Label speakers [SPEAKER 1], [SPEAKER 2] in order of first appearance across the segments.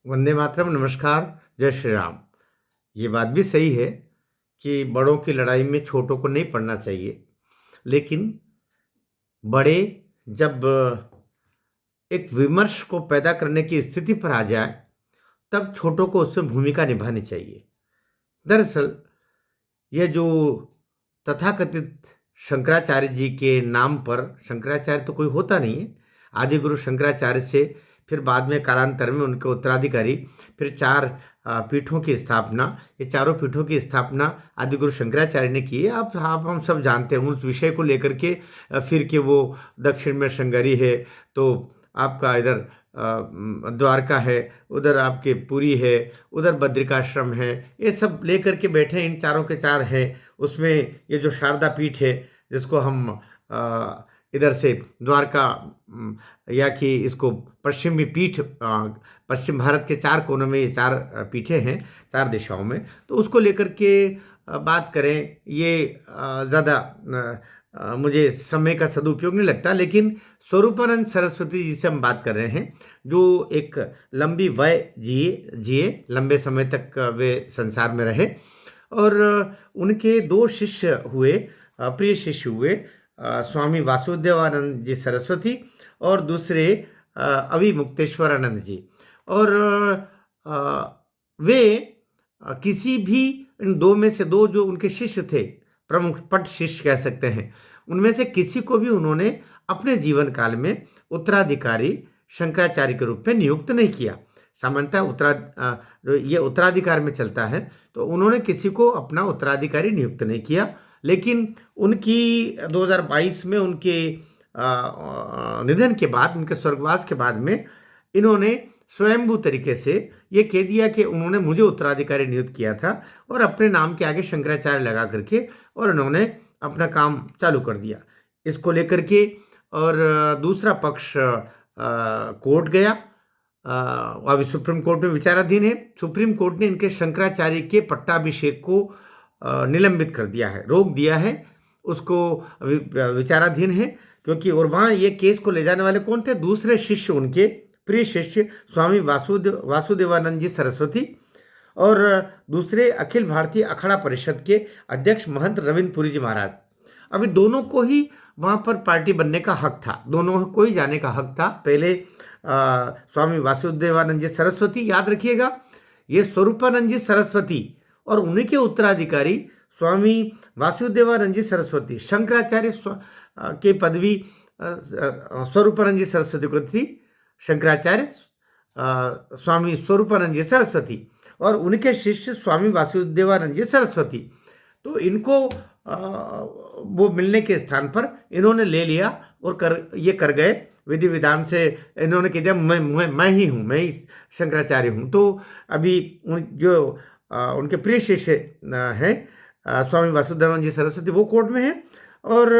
[SPEAKER 1] वंदे मातरम। नमस्कार। जय श्री राम। ये बात भी सही है कि बड़ों की लड़ाई में छोटों को नहीं पड़ना चाहिए, लेकिन बड़े जब एक विमर्श को पैदा करने की स्थिति पर आ जाए तब छोटों को उसमें भूमिका निभानी चाहिए। दरअसल यह जो तथाकथित शंकराचार्य जी के नाम पर, शंकराचार्य तो कोई होता नहीं है, आदि गुरु शंकराचार्य से फिर बाद में कालांतर में उनके उत्तराधिकारी, फिर चार पीठों की स्थापना, ये चारों पीठों की स्थापना आदि गुरु शंकराचार्य ने की है। आप हम सब जानते हैं उस विषय को लेकर के। फिर कि वो दक्षिण में श्रृंगेरी है, तो आपका इधर द्वारका है, उधर आपके पुरी है, उधर बद्रिकाश्रम है, ये सब लेकर के बैठे इन चारों के चार हैं। उसमें ये जो शारदा पीठ है, जिसको हम इधर से द्वारका या कि इसको पश्चिमी पीठ, पश्चिम भारत के चार कोनों में ये चार पीठें हैं, चार दिशाओं में, तो उसको लेकर के बात करें, ये ज़्यादा मुझे समय का सदुपयोग नहीं लगता। लेकिन स्वरूपानंद सरस्वती जी से हम बात कर रहे हैं, जो एक लंबी वय जिए लंबे समय तक वे संसार में रहे, और उनके दो शिष्य हुए, प्रिय शिष्य हुए, स्वामी वासुदेवानंद जी सरस्वती और दूसरे अभिमुक्तेश्वरानंद जी। और वे किसी भी इन दो में से दो जो उनके शिष्य थे, प्रमुख पट शिष्य कह सकते हैं, उनमें से किसी को भी उन्होंने अपने जीवन काल में उत्तराधिकारी शंकराचार्य के रूप में नियुक्त नहीं किया। सामान्यतः ये उत्तराधिकार में चलता है, तो उन्होंने किसी को अपना उत्तराधिकारी नियुक्त नहीं किया। लेकिन उनकी 2022 में उनके निधन के बाद, उनके स्वर्गवास के बाद में इन्होंने स्वयंभू तरीके से ये कह दिया कि उन्होंने मुझे उत्तराधिकारी नियुक्त किया था, और अपने नाम के आगे शंकराचार्य लगा करके और उन्होंने अपना काम चालू कर दिया इसको लेकर के। और दूसरा पक्ष कोर्ट गया, अभी सुप्रीम कोर्ट में विचाराधीन है। सुप्रीम कोर्ट ने इनके शंकराचार्य के पट्टाभिषेक को निलंबित कर दिया है, रोक दिया है, उसको विचाराधीन है। क्योंकि और वहाँ ये केस को ले जाने वाले कौन थे? दूसरे शिष्य, उनके प्रिय शिष्य स्वामी वासुदेवानंद जी सरस्वती, और दूसरे अखिल भारतीय अखाड़ा परिषद के अध्यक्ष महंत रविंद्र पुरी जी महाराज। अभी दोनों को ही वहाँ पर पार्टी बनने का हक था, दोनों को ही जाने का हक था। पहले स्वामी वासुदेवानंद जी सरस्वती, याद रखिएगा, ये स्वरूपानंद जी सरस्वती और उन्हीं के उत्तराधिकारी स्वामी वासुदेवानंद जी सरस्वती। शंकराचार्य के पदवी स्वरूपानंद जी सरस्वती को थी, शंकराचार्य स्वामी स्वरूपानंद जी सरस्वती, और उनके शिष्य स्वामी वासुदेवानंद जी सरस्वती। तो इनको वो मिलने के स्थान पर इन्होंने ले लिया और ये कर गए विधि विधान से। इन्होंने कह दिया मैं ही हूँ, मैं ही शंकराचार्य हूँ। तो अभी जो उनके प्रिय शिष्य हैं स्वामी वासुदेवानंद जी सरस्वती, वो कोर्ट में है। और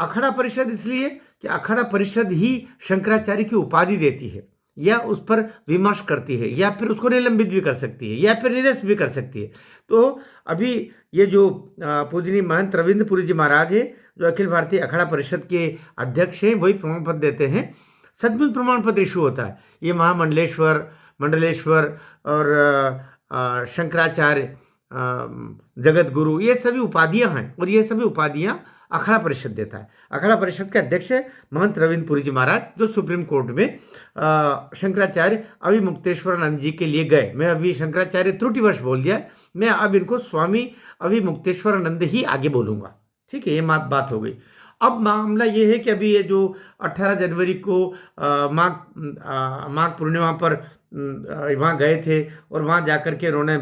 [SPEAKER 1] अखाड़ा परिषद इसलिए कि अखाड़ा परिषद ही शंकराचार्य की उपाधि देती है, या उस पर विमर्श करती है, या फिर उसको निलंबित भी कर सकती है, या फिर निरस्त भी कर सकती है। तो अभी ये जो पूजनीय महंत रविंद्र पुरी जी महाराज है, जो अखिल भारतीय अखाड़ा परिषद के अध्यक्ष हैं, वही प्रमाण पत्र देते हैं। सचमुच प्रमाण पत्र इशू होता है। ये महामंडलेश्वर, मंडलेश्वर और शंकराचार्य, जगत गुरु, ये सभी उपाधियां हैं, और ये सभी उपाधियां अखाड़ा परिषद देता है। अखाड़ा परिषद के अध्यक्ष है महंत रविंद्र पुरी जी महाराज, जो सुप्रीम कोर्ट में शंकराचार्य अभिमुक्तेश्वरानंद जी के लिए गए। मैं अभी शंकराचार्य त्रुटिवश बोल दिया, मैं अब इनको स्वामी अभिमुक्तेश्वरानंद ही आगे बोलूँगा। ठीक है, ये बात हो गई। अब मामला ये है कि अभी ये जो 18 जनवरी को माघ पूर्णिमा पर वहाँ गए थे, और वहाँ जाकर के उन्होंने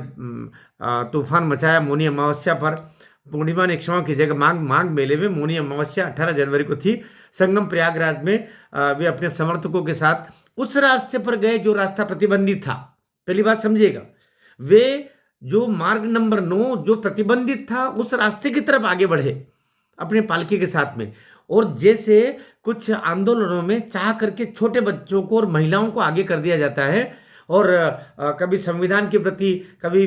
[SPEAKER 1] तूफान मचाया मौनी अमावस्या पर। पूर्णिमा ने क्षमा कीजिएगा, माघ मेले में मौनी अमावस्या 18 जनवरी को थी। संगम प्रयागराज में वे अपने समर्थकों के साथ उस रास्ते पर गए जो रास्ता प्रतिबंधित था। पहली बात समझिएगा, वे जो मार्ग नंबर 9 जो प्रतिबंधित था, उस रास्ते की तरफ आगे बढ़े अपने पालकी के साथ में। और जैसे कुछ आंदोलनों में चाह करके छोटे बच्चों को और महिलाओं को आगे कर दिया जाता है, और कभी संविधान के प्रति, कभी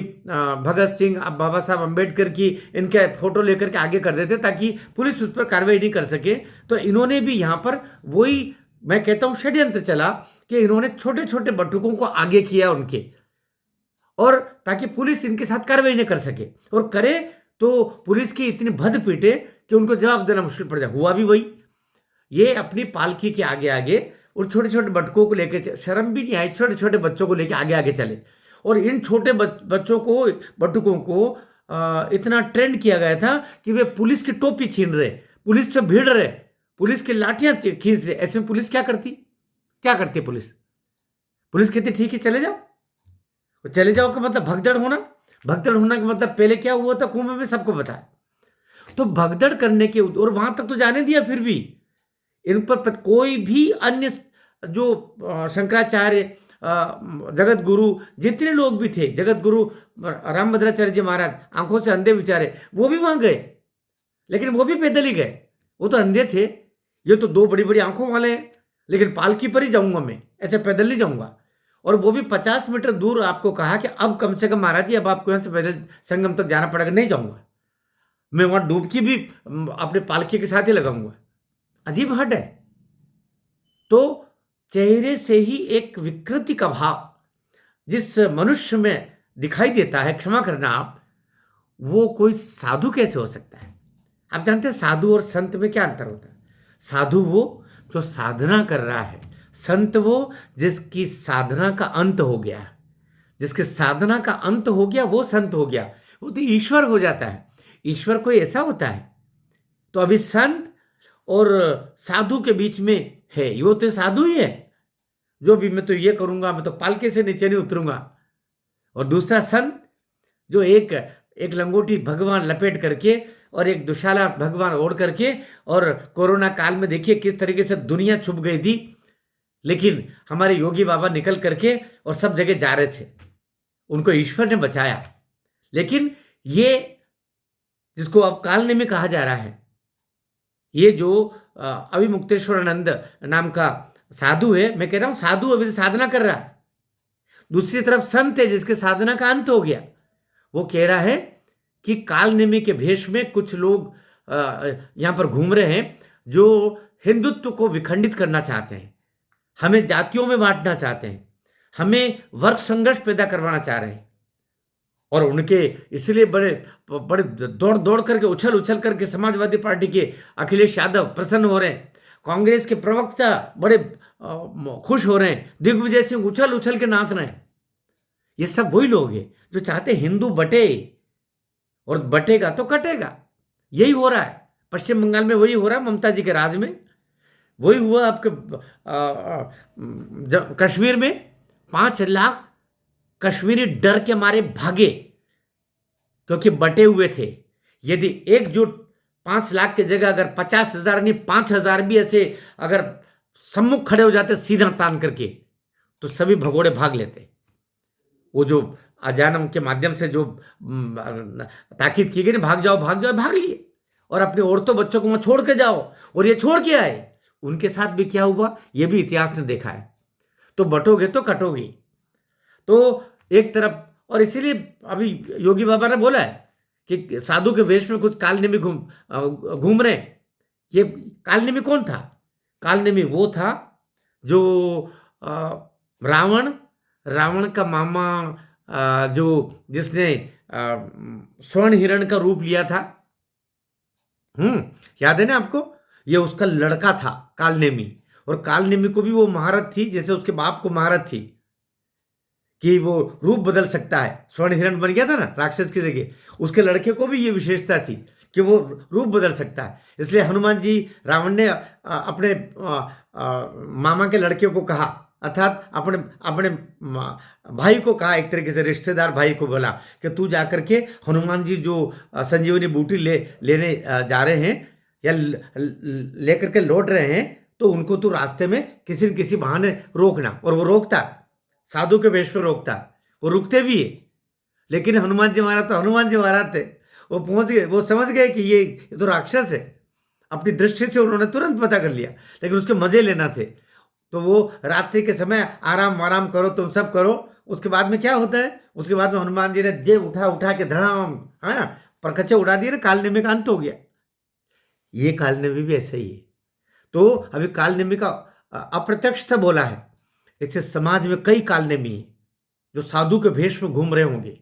[SPEAKER 1] भगत सिंह, बाबा साहब अम्बेडकर की इनके फोटो लेकर के आगे कर देते ताकि पुलिस उस पर कार्रवाई नहीं कर सके। तो इन्होंने भी यहाँ पर वही, मैं कहता हूँ, षड्यंत्र चला कि इन्होंने छोटे छोटे बटुकों को आगे किया उनके, और ताकि पुलिस इनके साथ कार्रवाई न कर सके, और करे तो पुलिस की इतनी भद पीटे कि उनको जवाब देना मुश्किल पड़ जाए। हुआ भी वही। ये अपनी पालकी के आगे आगे और छोटे छोटे बटकों को लेके, शर्म भी नहीं आई, छोटे छोटे बच्चों को लेके आगे आगे चले, और इन छोटे बच्चों को, बटुकों को इतना ट्रेंड किया गया था कि वे पुलिस की टोपी छीन रहे, पुलिस से भिड़ रहे, पुलिस की लाठियां खींच रहे। ऐसे में पुलिस क्या करती? क्या करती पुलिस? पुलिस कहती ठीक है चले जाओ। चले जाओ का मतलब भगदड़ होना, भगदड़ होना का मतलब पहले क्या हुआ था कुंभ में सबको पता है। तो भगदड़ करने के, और वहां तक तो जाने दिया, फिर भी इन पर कोई भी अन्य जो शंकराचार्य, जगत गुरु, जितने लोग भी थे, जगत गुरु रामभद्राचार्य जी महाराज, आंखों से अंधे बेचारे, वो भी वहां गए, लेकिन वो भी पैदल ही गए, वो तो अंधे थे। ये तो दो बड़ी बड़ी आंखों वाले हैं, लेकिन पालकी पर ही जाऊंगा मैं, ऐसे पैदल नहीं जाऊंगा। और वो भी 50 मीटर दूर आपको कहा कि अब कम से कम महाराज जी अब आपको यहाँ से पैदल संगम तक जाना पड़ेगा, नहीं जाऊंगा मैं, वहां डुबकी भी अपने पालकी के साथ ही लगाऊंगा। अजीब हट है। तो चेहरे से ही एक विकृति का भाव जिस मनुष्य में दिखाई देता है, क्षमा करना आप, वो कोई साधु कैसे हो सकता है? आप जानते हैं साधु और संत में क्या अंतर होता है? साधु वो जो साधना कर रहा है, संत वो जिसकी साधना का अंत हो गया, जिसके साधना का अंत हो गया वो संत हो गया, वो तो ईश्वर हो जाता है। ईश्वर कोई ऐसा होता है? तो अभी संत और साधु के बीच में है, वो तो साधु ही है, जो भी मैं तो ये करूंगा, मैं तो पालके से नीचे नहीं उतरूंगा। और दूसरा संत जो एक लंगोटी भगवान लपेट करके और एक दुशाला भगवान ओढ़ करके, और कोरोना काल में देखिए किस तरीके से दुनिया छुप गई थी, लेकिन हमारे योगी बाबा निकल करके और सब जगह जा रहे थे, उनको ईश्वर ने बचाया। लेकिन ये जिसको अब कालनेमी कहा जा रहा है, ये जो अभिमुक्तेश्वरानंद नाम का साधु है, मैं कह रहा हूं साधु अभी साधना कर रहा है, दूसरी तरफ संत है जिसके साधना का अंत हो गया, वो कह रहा है कि कालनेमी के भेष में कुछ लोग यहां पर घूम रहे हैं जो हिंदुत्व को विखंडित करना चाहते हैं, हमें जातियों में बांटना चाहते हैं, हमें वर्ग संघर्ष पैदा करवाना चाह रहे हैं। और उनके इसलिए बड़े बड़े दौड़ दौड़ करके, उछल उछल करके समाजवादी पार्टी के अखिलेश यादव प्रसन्न हो रहे हैं, कांग्रेस के प्रवक्ता बड़े खुश हो रहे हैं, दिग्विजय सिंह उछल उछल के नाच रहे हैं। ये सब वही लोग हैं जो चाहते हिंदू बटे, और बटेगा तो कटेगा। यही हो रहा है पश्चिम बंगाल में, वही हो रहा है ममता जी के राज में, वही हुआ आपके कश्मीर में। 5 लाख कश्मीरी डर के मारे भागे क्योंकि बटे हुए थे। यदि एकजुट 5 लाख की जगह अगर 50,000 नहीं 5,000 भी ऐसे अगर सम्मुख खड़े हो जाते सीधा तान करके, तो सभी भगोड़े भाग लेते। वो जो अजानम के माध्यम से जो ताकीद की गई ना, भाग जाओ भाग जाओ, भाग लिए, और अपने औरतों बच्चों को वहां छोड़ के जाओ, और ये छोड़ के आए। उनके साथ भी क्या हुआ ये भी इतिहास ने देखा है। तो बटोगे तो कटोगे। तो एक तरफ, और इसीलिए अभी योगी बाबा ने बोला है कि साधु के वेश में कुछ कालनेमी घूम रहे। ये कालनेमी कौन था? कालनेमी वो था जो रावण का मामा, जो जिसने स्वर्ण हिरण का रूप लिया था, याद है ना आपको? ये उसका लड़का था कालनेमी, और कालनेमी को भी वो महारत थी जैसे उसके बाप को महारत थी कि वो रूप बदल सकता है। स्वर्ण हिरण बन गया था ना राक्षस की जगह, उसके लड़के को भी ये विशेषता थी कि वो रूप बदल सकता है। इसलिए हनुमान जी, रावण ने अपने मामा के लड़के को कहा, अर्थात अपने भाई को कहा, एक तरीके से रिश्तेदार भाई को बोला कि तू जाकर के हनुमान जी जो संजीवनी बूटी लेने जा रहे हैं या लेकर के लौट रहे हैं, तो उनको तू रास्ते में किसी न किसी बहाने रोकना। और वो रोकता, साधु के वेश में रोकता, वो रुकते भी है। लेकिन हनुमान जी महाराज थे, वो पहुंच गए, वो समझ गए कि ये तो राक्षस है। अपनी दृष्टि से उन्होंने तुरंत पता कर लिया, लेकिन उसके मजे लेना थे। तो वो रात्रि के समय आराम करो, तुम सब करो। उसके बाद में क्या होता है? उसके बाद में हनुमान जी ने जेब उठा के धड़ाम, हाँ, परखचे उड़ा दिए ना, कालनेमी का अंत हो गया। ये कालनेमी भी ऐसा ही है। तो अभी कालनेमी का अप्रत्यक्ष था बोला है, इससे समाज में कई कालनेमी है। जो साधु के भेष में घूम रहे होंगे।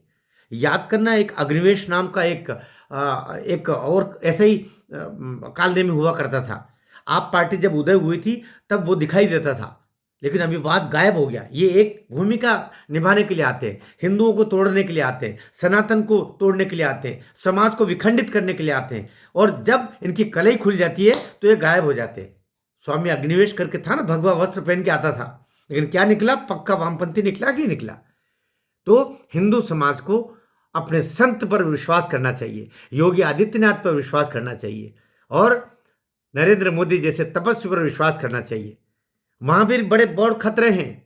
[SPEAKER 1] याद करना, एक अग्निवेश नाम का एक और ऐसा ही कालने में हुआ करता था। आप पार्टी जब उदय हुई थी तब वो दिखाई देता था, लेकिन अभी बात गायब हो गया। ये एक भूमिका निभाने के लिए आते हैं, हिंदुओं को तोड़ने के लिए आते हैं, सनातन को तोड़ने के लिए आते हैं, समाज को विखंडित करने के लिए आते हैं, और जब इनकी कलई खुल जाती है तो ये गायब हो जाते हैं। स्वामी अग्निवेश करके था ना, भगवा वस्त्र पहन के आता था, लेकिन क्या निकला? पक्का वामपंथी निकला कि निकला? तो हिंदू समाज को अपने संत पर विश्वास करना चाहिए, योगी आदित्यनाथ पर विश्वास करना चाहिए, और नरेंद्र मोदी जैसे तपस्वी पर विश्वास करना चाहिए। वहाँ भी बड़े बहुत खतरे हैं,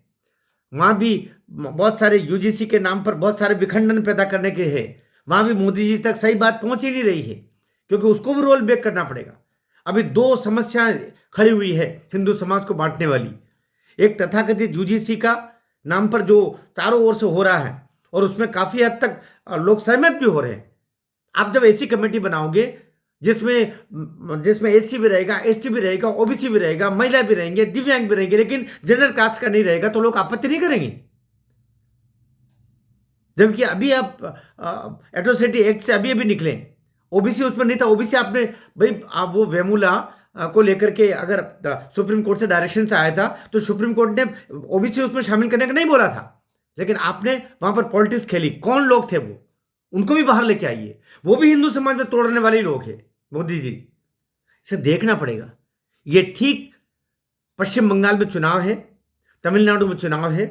[SPEAKER 1] वहाँ भी बहुत सारे यूजीसी के नाम पर बहुत सारे विखंडन पैदा करने के हैं। वहाँ भी मोदी जी तक सही बात पहुँच ही नहीं रही है, क्योंकि उसको भी रोल बैक करना पड़ेगा। अभी दो समस्याएं खड़ी हुई है हिंदू समाज को बांटने वाली। एक तथाकथित यूजीसी का नाम पर जो चारों ओर से हो रहा है, और उसमें काफ़ी हद तक लोग सहमत भी हो रहे हैं। आप जब ऐसी कमेटी बनाओगे जिसमें एससी भी रहेगा, एसटी भी रहेगा, ओबीसी भी रहेगा, महिला भी रहेंगे, दिव्यांग भी रहेंगे, लेकिन जनरल कास्ट का नहीं रहेगा, तो लोग आपत्ति नहीं करेंगे। जबकि अभी आप एट्रोसिटी एक्ट से अभी निकले, ओबीसी उसमें नहीं था। ओबीसी आपने भाई, आप वो वेमुला को लेकर के अगर सुप्रीम कोर्ट से डायरेक्शन से आया था, तो सुप्रीम कोर्ट ने ओबीसी उसमें शामिल करने का नहीं बोला था, लेकिन आपने वहां पर पॉलिटिक्स खेली। कौन लोग थे वो? उनको भी बाहर लेके आइए। वो भी हिंदू समाज में तोड़ने वाले लोग हैं। मोदी जी, इसे देखना पड़ेगा। ये ठीक पश्चिम बंगाल में चुनाव है, तमिलनाडु में चुनाव है,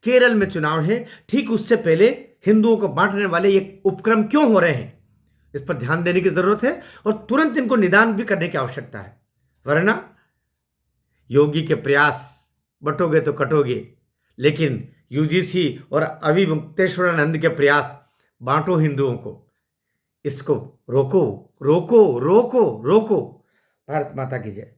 [SPEAKER 1] केरल में चुनाव है, ठीक उससे पहले हिंदुओं को बांटने वाले ये उपक्रम क्यों हो रहे हैं, इस पर ध्यान देने की जरूरत है, और तुरंत इनको निदान भी करने की आवश्यकता है। वरना योगी के प्रयास बटोगे तो कटोगे, लेकिन यूजीसी और अभी मुक्तेश्वरानंद के प्रयास बांटो हिंदुओं को, इसको रोको रोको रोको रोको। भारत माता की जय।